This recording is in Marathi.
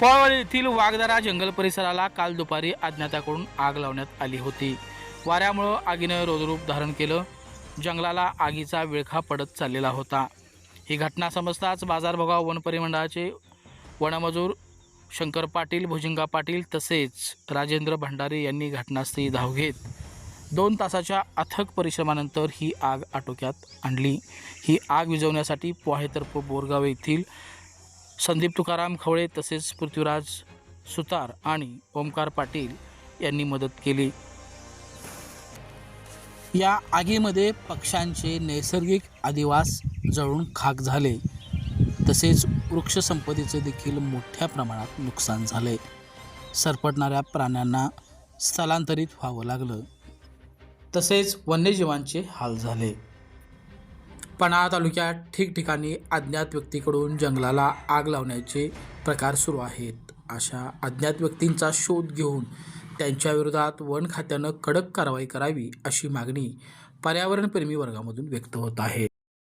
पवार येथील वाघदारा जंगल परिसराला काल दुपारी अज्ञाताकडून आग लावण्यात आली होती। वाऱ्यामुळे आगीने रौद्ररूप धारण केलं। जंगलाला आगीचा विळखा पडत चाललेला होता। ही घटना समजताच बाजारभोगाव वन परिमंडळाचे वनमजूर शंकर पाटील, भुजंगा पाटील तसेच राजेंद्र भंडारे यांनी घटनास्थळी धाव घेत 2 तासाच्या अथक परिश्रमानंतर ही आग आटोक्यात आणली। ही आग विझवण्यासाठी पोहायतर्फ बोरगाव येथील संदीप तुकाराम खवळे तसेच पृथ्वीराज सुतार आणि ओमकार पाटील यांनी मदत केली। या आगीमध्ये पक्ष्यांचे नैसर्गिक अधिवास जळून खाक झाले तसेच वृक्ष संपदेचे देखील मोठ्या प्रमाणात नुकसान झाले। सरपटणाऱ्या प्राण्यांना स्थलांतरित व्हावं लागलं तसेच वन्यजीवांचे हाल झाले। पन्हाळा तालुक्यात ठिकठिकाणी अज्ञात व्यक्तीकडून जंगलाला आग लावण्याचे प्रकार सुरू आहेत। अशा अज्ञात व्यक्तींचा शोध घेऊन त्यांच्या विरोधात वन खात्यानं कडक कारवाई करावी अशी मागणी पर्यावरणप्रेमी वर्गामधून व्यक्त होत आहे।